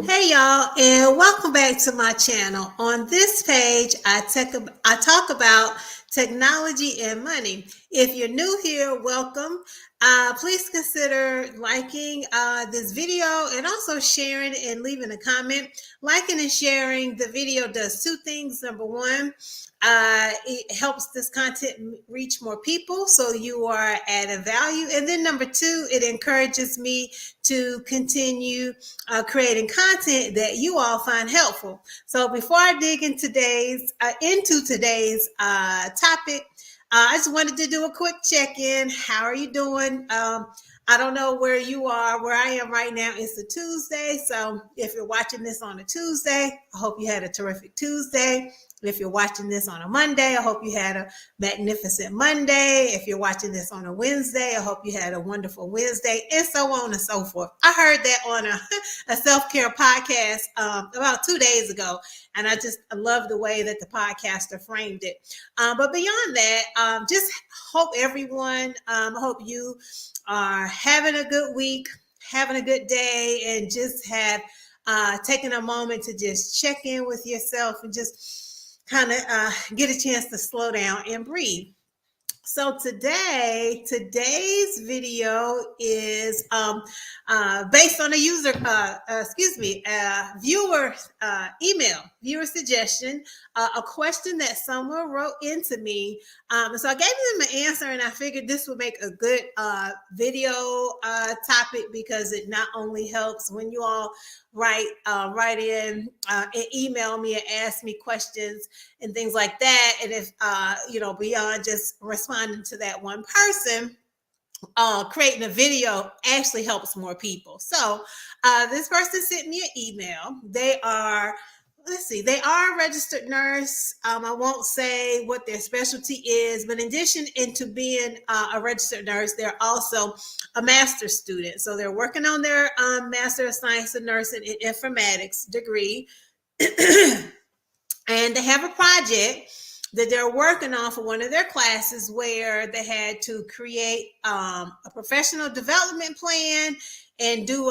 Hey y'all, and welcome back to my channel. On this page, I talk about technology and money. If you're new here, welcome. Please consider liking this video and also sharing and leaving a comment. Liking and sharing the video does two things. Number one, it helps this content reach more people, so you are adding value. And then number two, it encourages me to continue creating content that you all find helpful. So before I dig into today's topic, I just wanted to do a quick check-in. How are you doing? I don't know where you are. Where I am right now, it's a Tuesday. So if you're watching this on a Tuesday, I hope you had a terrific Tuesday. If you're watching this on a Monday, I hope you had a magnificent Monday. If you're watching this on a Wednesday, I hope you had a wonderful Wednesday, and so on and so forth. I heard that on a self-care podcast about 2 days ago, and I love the way that the podcaster framed it. But beyond that, just hope everyone, I hope you are having a good week, having a good day, and just have taken a moment to just check in with yourself and just kind of get a chance to slow down and breathe. So today's video is based on a viewer suggestion, a question that someone wrote into me. So I gave them an answer, and I figured this would make a good video topic, because it not only helps when you all write in and email me and ask me questions and things like that. And if beyond just responding to that one person, creating a video actually helps more people. So this person sent me an email. They are a registered nurse. I won't say what their specialty is, but in addition into being a registered nurse, they're also a master's student. So they're working on their Master of Science in Nursing in Informatics degree. And they have a project that they're working on for one of their classes, where they had to create a professional development plan and do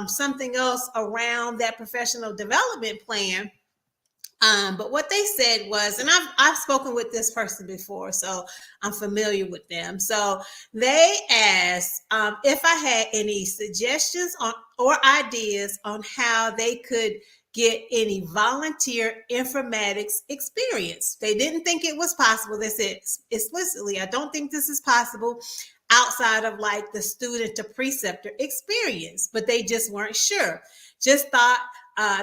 something else around that professional development plan. But what they said was, and I've spoken with this person before, so I'm familiar with them. So they asked if I had any suggestions or ideas on how they could get any volunteer informatics experience. They didn't think it was possible. They said explicitly, I don't think this is possible outside of like the student to preceptor experience, but they just weren't sure. Just thought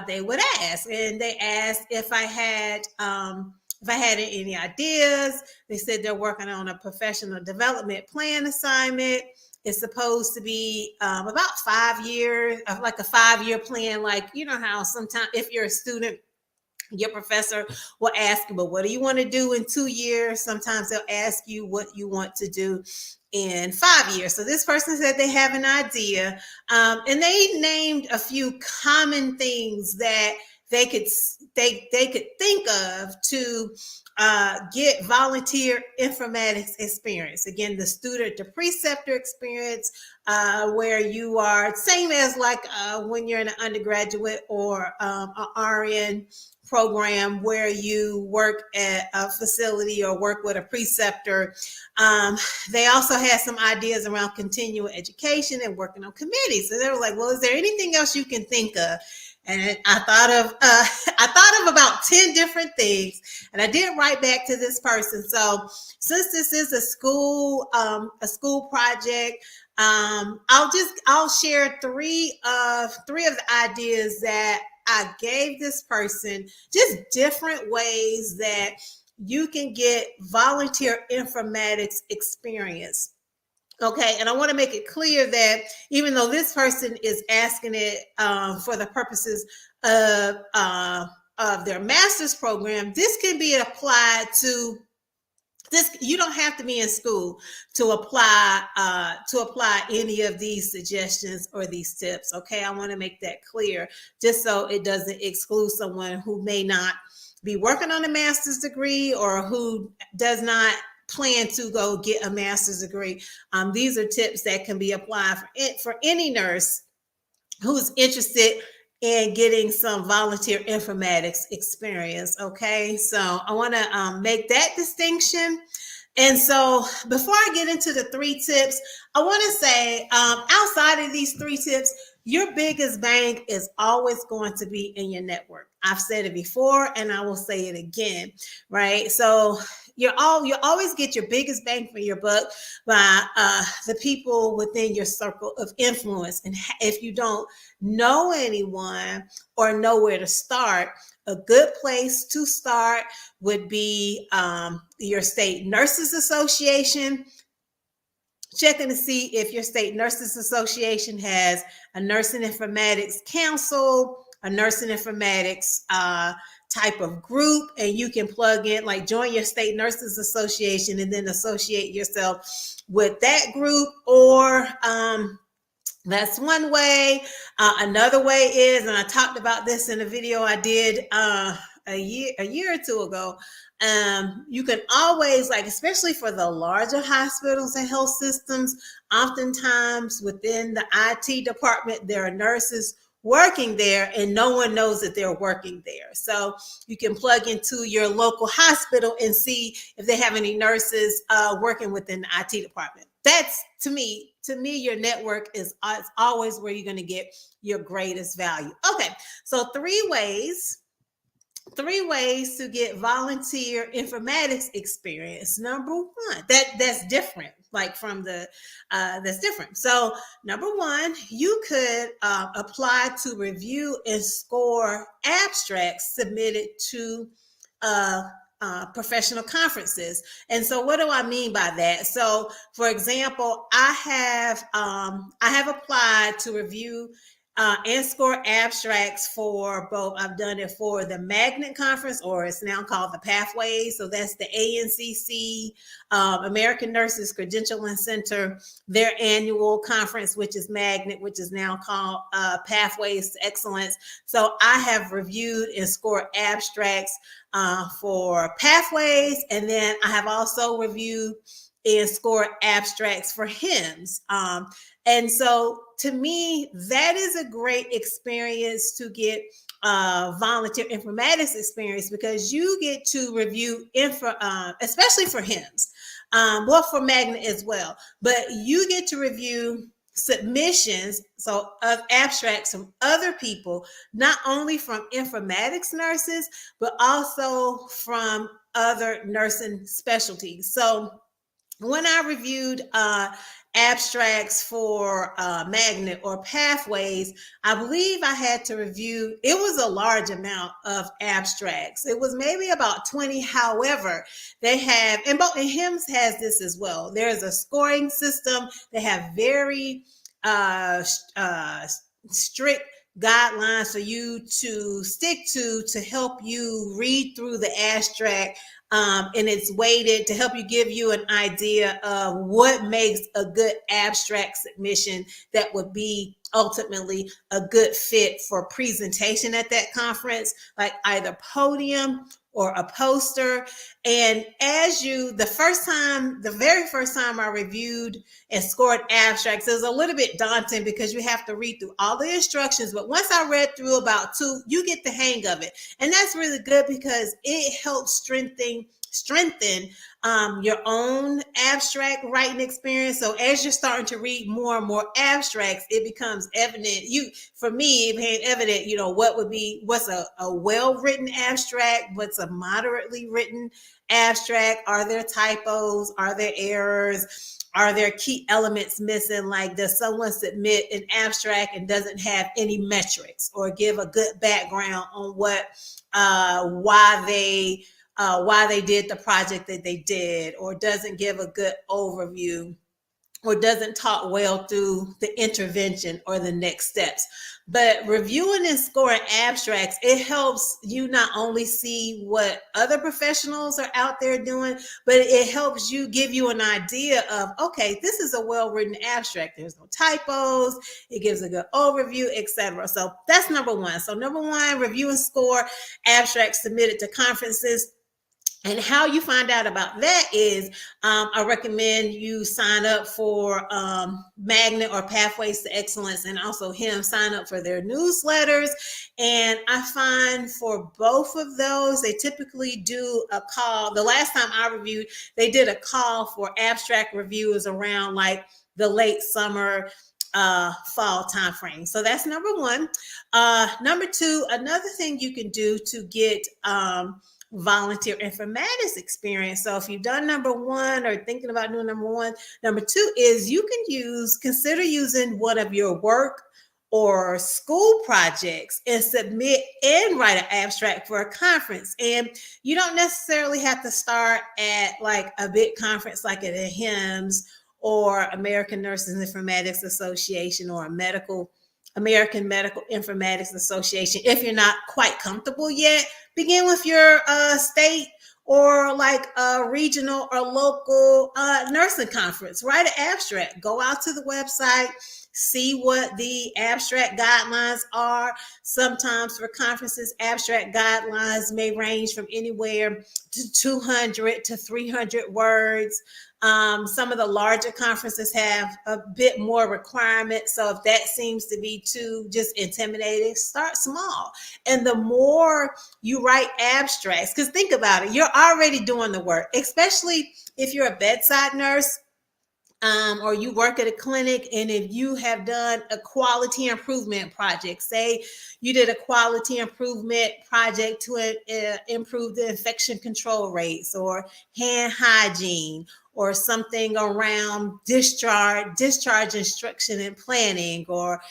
they would ask, and they asked if I had any ideas. They said they're working on a professional development plan assignment. It's supposed to be about 5 years, like a 5-year plan. Like, you know how sometimes if you're a student, your professor will ask you, but what do you want to do in 2 years? Sometimes they'll ask you what you want to do in 5 years. So this person said they have an idea, and they named a few common things that they could think of to get volunteer informatics experience. Again, the student to preceptor experience, where you are same as like when you're in an undergraduate or an RN program, where you work at a facility or work with a preceptor. They also had some ideas around continuing education and working on committees. So they were like, well, is there anything else you can think of? And I thought of about 10 different things, and I did write back to this person. So since this is a school project, I'll share three of the ideas that I gave this person, just different ways that you can get volunteer informatics experience. Okay, and I want to make it clear that even though this person is asking it for the purposes of their master's program, this can be applied to this. You don't have to be in school to apply any of these suggestions or these tips. Okay, I want to make that clear, just so it doesn't exclude someone who may not be working on a master's degree or who does not plan to go get a master's degree. These are tips that can be applied for any nurse who's interested and getting some volunteer informatics experience. Okay, so I want to make that distinction. And so before I get into the 3 tips, I want to say outside of these 3 tips, your biggest bang is always going to be in your network. I've said it before and I will say it again, right? So you always get your biggest bang for your buck by the people within your circle of influence. And if you don't know anyone or know where to start, a good place to start would be your state nurses association. Checking to see if your state nurses association has a nursing informatics council, a nursing informatics type of group, and you can plug in, like join your state nurses association and then associate yourself with that group. Or that's one way. Another way is, and I talked about this in a video I did a year or 2 ago. You can always, like, especially for the larger hospitals and health systems, oftentimes within the IT department, there are nurses working there and no one knows that they're working there. So you can plug into your local hospital and see if they have any nurses working within the IT department. That's, to me, your network is always where you're going to get your greatest value. Okay, so 3 ways to get volunteer informatics experience. Number 1, that's different, like from the that's different. So number 1, you could apply to review and score abstracts submitted to professional conferences. And so what do I mean by that? So for example, I have applied to review and score abstracts for both. I've done it for the Magnet Conference, or it's now called the Pathways. So that's the ANCC, American Nurses Credentialing Center, their annual conference, which is Magnet, which is now called Pathways to Excellence. So I have reviewed and scored abstracts for Pathways, and then I have also reviewed and scored abstracts for HIMSS. And so to me, that is a great experience to get volunteer informatics experience, because you get to review especially for HIMSS, well, for Magnet as well, but you get to review submissions, so of abstracts from other people, not only from informatics nurses, but also from other nursing specialties. So when I reviewed abstracts for Magnet or Pathways, I believe I had to review, it was a large amount of abstracts. It was maybe about 20. However, they have, and HIMSS has this as well. There's a scoring system. They have very strict guidelines for you to stick to help you read through the abstract. And it's weighted to help you, give you an idea of what makes a good abstract submission that would be ultimately a good fit for presentation at that conference, like either podium or a poster. And the very first time I reviewed and scored abstracts, it was a little bit daunting because you have to read through all the instructions. But once I read through about 2, you get the hang of it. And that's really good because it helps strengthen your own abstract writing experience. So as you're starting to read more and more abstracts, it becomes evident. For me, it became evident, what's a well-written abstract, what's a moderately written abstract. Are there typos? Are there errors? Are there key elements missing? Like, does someone submit an abstract and doesn't have any metrics, or give a good background on why they did the project that they did, or doesn't give a good overview, or doesn't talk well through the intervention or the next steps. But reviewing and scoring abstracts, it helps you not only see what other professionals are out there doing, but it helps you, give you an idea of, okay, this is a well-written abstract. There's no typos. It gives a good overview, etc. So that's number 1. So number 1, review and score abstracts submitted to conferences. And how you find out about that is I recommend you sign up for Magnet or Pathways to Excellence, and also him sign up for their newsletters. And I find for both of those, they typically do a call. The last time I reviewed, they did a call for abstract reviews around like the late summer fall time frame. So that's number one. Number two, another thing you can do to get volunteer informatics experience. So if you've done number one or thinking about doing number one, number two is you can consider using one of your work or school projects and submit and write an abstract for a conference. And you don't necessarily have to start at like a big conference like at a HIMSS or American Nurses Informatics Association or American Medical Informatics Association. If you're not quite comfortable yet, begin with your state or like a regional or local nursing conference. Write an abstract. Go out to the website, see what the abstract guidelines are. Sometimes for conferences, abstract guidelines may range from anywhere to 200 to 300 words. Some of the larger conferences have a bit more requirements. So if that seems to be too just intimidating, start small. And the more you write abstracts, because think about it, you're already doing the work, especially if you're a bedside nurse. Or you work at a clinic, and if you have done a quality improvement project, say you did a quality improvement project to improve the infection control rates or hand hygiene or something around discharge instruction and planning, or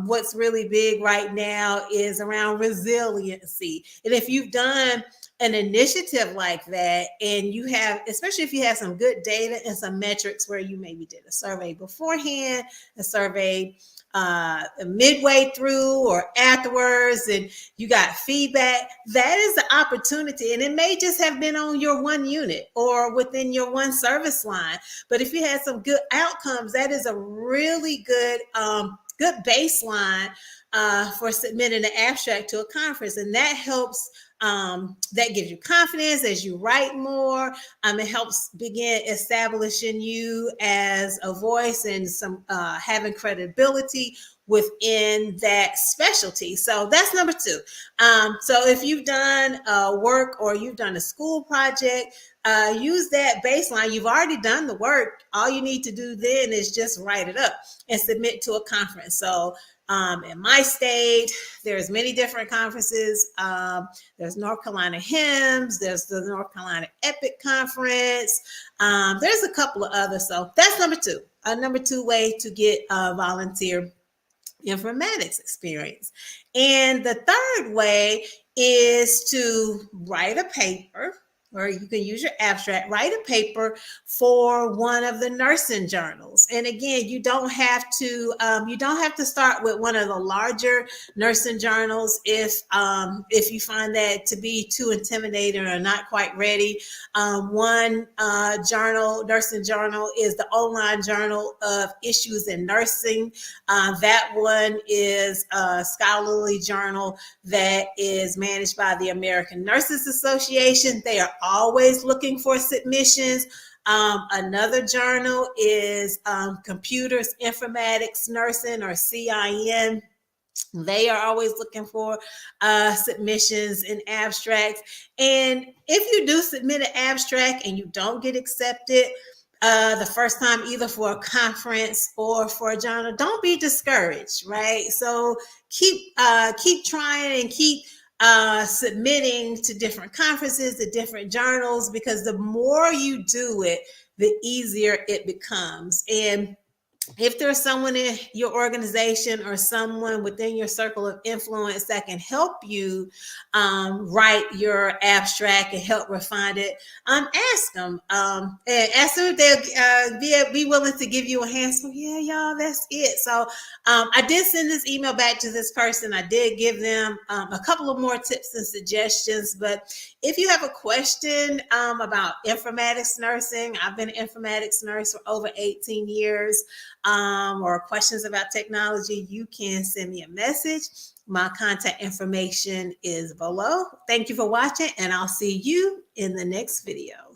what's really big right now is around resiliency. And if you've done an initiative like that, and you have, especially if you have some good data and some metrics where you maybe did a survey beforehand, a survey midway through or afterwards, and you got feedback, that is the opportunity. And it may just have been on your one unit or within your one service line. But if you had some good outcomes, that is a really good baseline for submitting an abstract to a conference. And that helps. That gives you confidence as you write more. It helps begin establishing you as a voice and some having credibility within that specialty. So that's number two. So if you've done work or you've done a school project, use that baseline. You've already done the work. All you need to do then is just write it up and submit to a conference. So in my state, there's many different conferences. There's North Carolina HIMSS, there's the North Carolina EPIC Conference. There's a couple of others. So that's number two. Number two way to get volunteer informatics experience. And the third way is to write a paper, or you can use your abstract, write a paper for one of the nursing journals. And again, you don't have to start with one of the larger nursing journals if you find that to be too intimidating or not quite ready. One nursing journal is the Online Journal of Issues in Nursing. That one is a scholarly journal that is managed by the American Nurses Association. They are always looking for submissions. Another journal is Computers, Informatics, Nursing, or CIN. They are always looking for submissions and abstracts. And if you do submit an abstract and you don't get accepted the first time, either for a conference or for a journal, don't be discouraged, right? So keep trying and keep submitting to different conferences, to different journals, because the more you do it, the easier it becomes. And if there's someone in your organization or someone within your circle of influence that can help you write your abstract and help refine it, ask them. And ask them if they'll be willing to give you a hand. So yeah, y'all, that's it. So I did send this email back to this person. I did give them a couple of more tips and suggestions. But if you have a question about informatics nursing, I've been an informatics nurse for over 18 years. or questions about technology, you can send me a message. My contact information is below. Thank you for watching, and I'll see you in the next video.